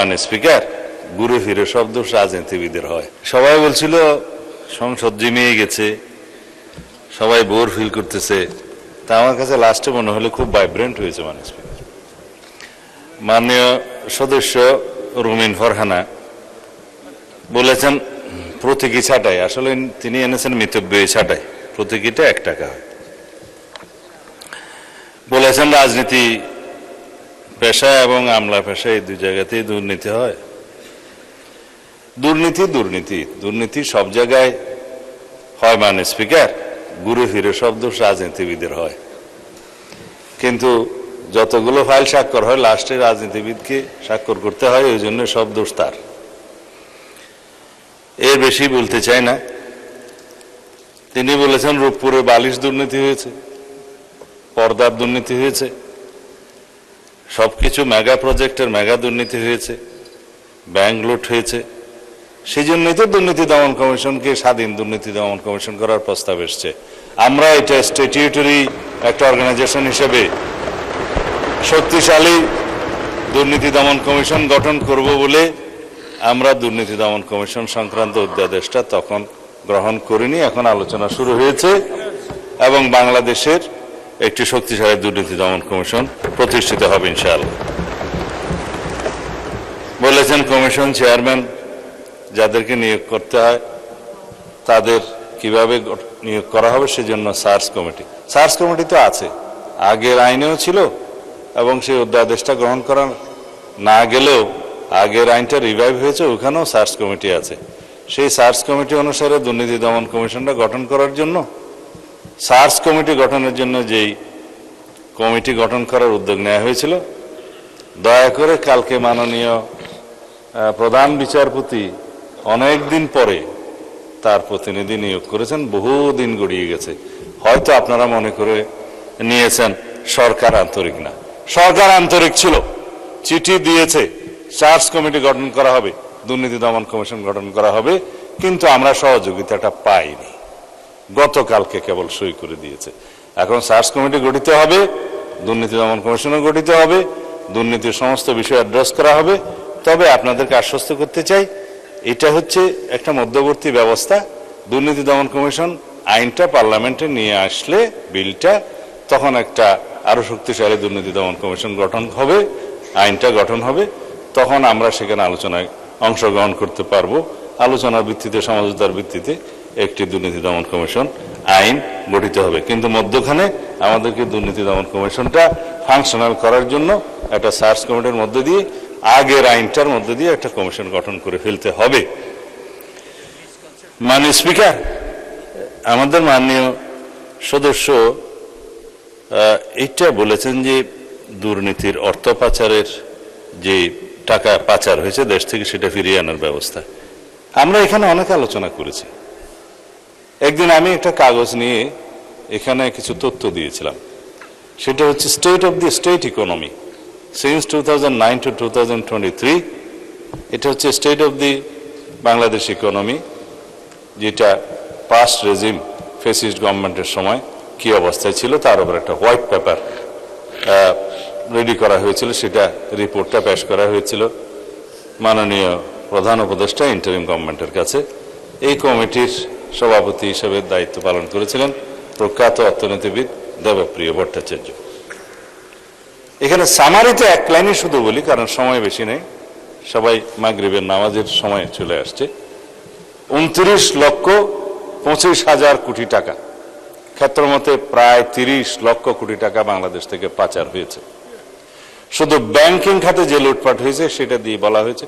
মাননীয় স্পিকার, ঘুরে ফিরে সব দোষ রাজনীতিবিদের হয়। সবাই বলছিল সংসদ জিমিয়ে গেছে, সবাই বোর ফিল করতেছে। তা আমার কাছে লাস্টে মনে হলো খুব ভাইব্রেন্ট হয়েছে মাননীয় স্পিকার। মাননীয় সদস্য রুমিন ফরহানা বলেছেন প্রতীকী ছাঁটাই, আসলে তিনি এনেছেন মিতব্যয়ী ছাঁটাই, প্রতীকীটা 1 টাকা হয়। বলেছেন রাজনীতি পেশা এবং আমলা পেশা এই 2 জায়গাতেই দুর্নীতি হয়। দুর্নীতি দুর্নীতি দুর্নীতি সব জায়গায় হয় মাননীয় স্পিকার, ঘুরে ফিরে সব দোষ রাজনীতিবিদের হয়। কিন্তু যতগুলো ফাইল স্বাক্ষর হয় লাস্টে রাজনীতিবিদকে স্বাক্ষর করতে হয়, ওই জন্য সব দোষ তার। এর বেশি বলতে চাই না। তিনি বলেছেন রূপপুরে বালিশ দুর্নীতি হয়েছে, পর্দার দুর্নীতি হয়েছে, সবকিছু মেগা প্রজেক্টের মেগা দুর্নীতি হয়েছে, ব্যাংক লুট হয়েছে। সেই জন্যই তো দুর্নীতি দমন কমিশনকে স্বাধীন দুর্নীতি দমন কমিশন করার প্রস্তাব এসছে। আমরা এটা স্ট্যাটিউটরি একটা অর্গানাইজেশন হিসেবে শক্তিশালী দুর্নীতি দমন কমিশন গঠন করব বলে আমরা দুর্নীতি দমন কমিশন সংক্রান্ত অধ্যাদেশটা তখন গ্রহণ করিনি। এখন আলোচনা শুরু হয়েছে এবং বাংলাদেশের একটি শক্তিশালী দুর্নীতি দমন কমিশন প্রতিষ্ঠিত হবে ইনশাআল্লাহ। বলেছেন কমিশন চেয়ারম্যান যাদেরকে নিয়োগ করতে হয় তাদের কিভাবে নিয়োগ করা হবে সেজন্য সার্চ কমিটি। সার্চ কমিটি তো আছে, আগের আইনেও ছিল এবং সেই অধ্যাদেশটা গ্রহণ করা না গেলেও আগের আইনটা রিভাইভ হয়েছে, ওখানেও সার্চ কমিটি আছে। সেই সার্চ কমিটি অনুসারে দুর্নীতি দমন কমিশনটা গঠন করার জন্য, সার্চ কমিটি গঠনের জন্য যেই কমিটি গঠন করার উদ্যোগ নেওয়া হয়েছিল, দয়া করে কালকে মাননীয় প্রধান বিচারপতি অনেক দিন পরে তার প্রতিনিধি নিয়োগ করেছেন, বহুদিন গড়িয়ে গেছে। হয়তো আপনারা মনে করে নিয়েছেন সরকার আন্তরিক না। সরকার আন্তরিক ছিল, চিঠি দিয়েছে সার্চ কমিটি গঠন করা হবে, দুর্নীতি দমন কমিশন গঠন করা হবে, কিন্তু আমরা সহযোগিতাটা পাইনি। গতকালকে কেবল সই করে দিয়েছে। এখন সার্চ কমিটি গঠিত হবে, দুর্নীতি দমন কমিশনও গঠিত হবে, দুর্নীতির সমস্ত বিষয় অ্যাড্রেস করা হবে। তবে আপনাদেরকে আশ্বস্ত করতে চাই, এটা হচ্ছে একটা মধ্যবর্তী ব্যবস্থা। দুর্নীতি দমন কমিশন আইনটা পার্লামেন্টে নিয়ে আসলে বিলটা, তখন একটা আরো শক্তিশালী দুর্নীতি দমন কমিশন গঠন হবে, আইনটা গঠন হবে, তখন আমরা সেখানে আলোচনায় অংশগ্রহণ করতে পারবো। আলোচনার ভিত্তিতে, সমঝোতার ভিত্তিতে একটি দুর্নীতি দমন কমিশন আইন গঠিত হবে। কিন্তু মধ্যখানে আমাদেরকে দুর্নীতি দমন কমিশনটা ফাংশনাল করার জন্য একটা সার্চ কমিটির মধ্যে দিয়ে, আগের আইনটার মধ্যে দিয়ে একটা কমিশন গঠন করে ফেলতে হবে। মাননীয় স্পিকার, আমাদের মাননীয় সদস্য এইটা বলেছেন যে দুর্নীতির অর্থ পাচারের যে টাকা পাচার হয়েছে দেশ থেকে সেটা ফিরিয়ে আনার ব্যবস্থা। আমরা এখানে অনেক আলোচনা করেছি। একদিন আমি একটা কাগজ নিয়ে এখানে কিছু তথ্য দিয়েছিলাম, সেটা হচ্ছে state of the state economy since 2009 to 2023। এটা হচ্ছে state of the Bangladesh economy, যেটা পাস্ট রেজিম ফেসিস্ট গভর্নমেন্টের সময় কি অবস্থায় ছিল তার উপর একটা হোয়াইট পেপার রেডি করা হয়েছিল। সেটা রিপোর্টটা পেশ করা হয়েছিল মাননীয় প্রধান উপদেষ্টা ইন্টারিম গভর্নমেন্টের কাছে। এই কমিটির সভাপতি হিসেবে দায়িত্ব পালন করেছিলেন প্রখ্যাত অর্থনীতিবিদ দেবপ্রিয় ভট্টাচার্য। এখানে সামারিতে এক লাইনে শুধু বলি, কারণ সময় বেশি নেই, সবাই মাগরিবের নামাজের সময় চলে আসছে। 29,25,000 কোটি টাকা, ক্ষেত্রমতে প্রায় 30 লক্ষ কোটি টাকা বাংলাদেশ থেকে পাচার হয়েছে। শুধু ব্যাংকিং খাতে যে লুটপাট হয়েছে সেটা দিয়ে বলা হয়েছে,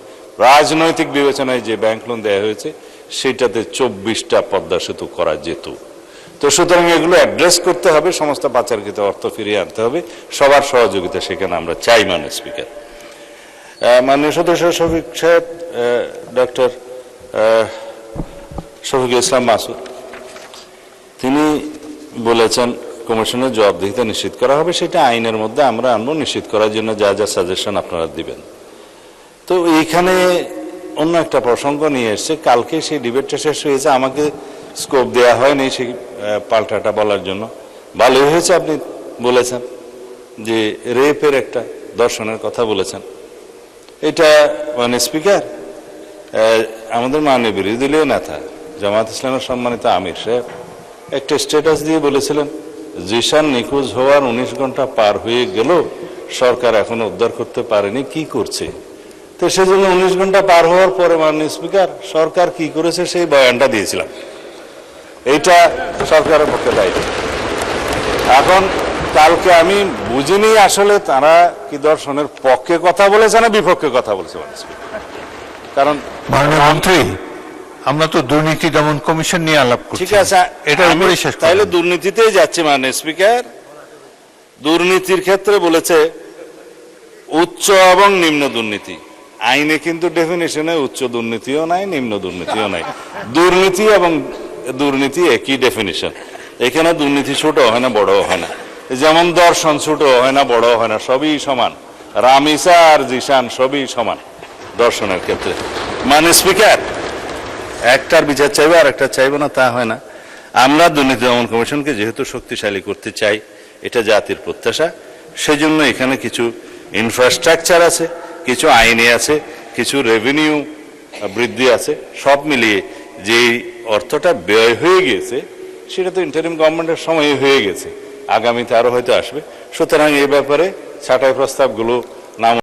রাজনৈতিক বিবেচনায় যে ব্যাংক লোন দেওয়া হয়েছে সেটাতে 24টা পদ্মা সেতু করা যেত। তো সুতরাং এগুলো অ্যাড্রেস করতে হবে, সমস্ত পাচারকৃত অর্থ ফিরিয়ে আনতে হবে, সবার সহযোগিতা সেখানে আমরা চাই। মাননীয় স্পিকার, মাননীয় সদস্য শফিক সাহেব, ডক্টর শফিকুল ইসলাম মাসুদ, তিনি বলেছেন কমিশনের জবাবদিহিতা নিশ্চিত করা হবে, সেটা আইনের মধ্যে আমরা আনবো, নিশ্চিত করার জন্য যা যা সাজেশন আপনারা দিবেন। তো এইখানে অন্য একটা প্রসঙ্গ নিয়ে এসছে, কালকে সেই ডিবেটটা শেষ হয়েছে, আমাকে স্কোপ দেওয়া হয়নি সেই পাল্টাটা বলার জন্য। ভালোই হয়েছে আপনি বলেছেন যে রেপের একটা দর্শনের কথা বলেছেন। এটা মানে স্পিকার, আমাদের মাননীয় বিরোধী দলীয় নেতা জামাত ইসলামের সম্মানিত আমির সাহেব একটা স্ট্যাটাস দিয়ে বলেছিলেন জিশান নিখোঁজ হওয়ার 19 ঘন্টা পার হয়ে গেল, সরকার এখনো উদ্ধার করতে পারেনি, কি করছে? তো সেজন্য 19 ঘন্টা পার হওয়ার পরে মাননীয় স্পিকার সরকার কি করেছে সেই বয়ানটা দিয়েছিলাম। এইটা সরকারের পক্ষে দায়িত্ব। এখন কালকে আমি বুঝিনি আসলে তারা কি দর্শনের পক্ষে কথা বলেছে না বিপক্ষে কথা বলেছে, কারণ মাননীয় মন্ত্রী, আমরা তো দুর্নীতি দমন কমিশন নিয়ে আলাপ করছি। ঠিক আছে, এটা তাইলে দুর্নীতিতেই যাচ্ছে। মাননীয় স্পিকার দুর্নীতির ক্ষেত্রে বলেছে উচ্চ এবং নিম্ন দুর্নীতি। আইনে কিন্তু ডেফিনেশনে উচ্চ দুর্নীতিও নাই, নিম্ন দুর্নীতিও নাই। দুর্নীতি এবং দুর্নীতি একই ডেফিনেশন। এখানে দুর্নীতি ছোট হয় না, বড় হয় না। যেমন দর্শন ছোট হয় না, বড় হয় না, সবই সমান। রামিসা আর জিশান সবই সমান দর্শনের ক্ষেত্রে। মাননীয় স্পিকার একটার বিচার চাইবে আর একটা চাইবে না, তা হয় না। আমরা দুর্নীতি দমন কমিশনকে যেহেতু শক্তিশালী করতে চাই, এটা জাতির প্রত্যাশা, সেজন্য এখানে কিছু ইনফ্রাস্ট্রাকচার আছে, কিছু আইনে আছে, কিছু রেভিনিউ বৃদ্ধি আছে। সব মিলিয়ে যে অর্থটা ব্যয় হয়ে গিয়েছে সেটা তো ইন্টারিম গভর্নমেন্টের সময় হয়ে গেছে, আগামীতে আরো হয়তো আসবে। সুতরাং এই ব্যাপারে ছাঁটাই প্রস্তাবগুলো নাম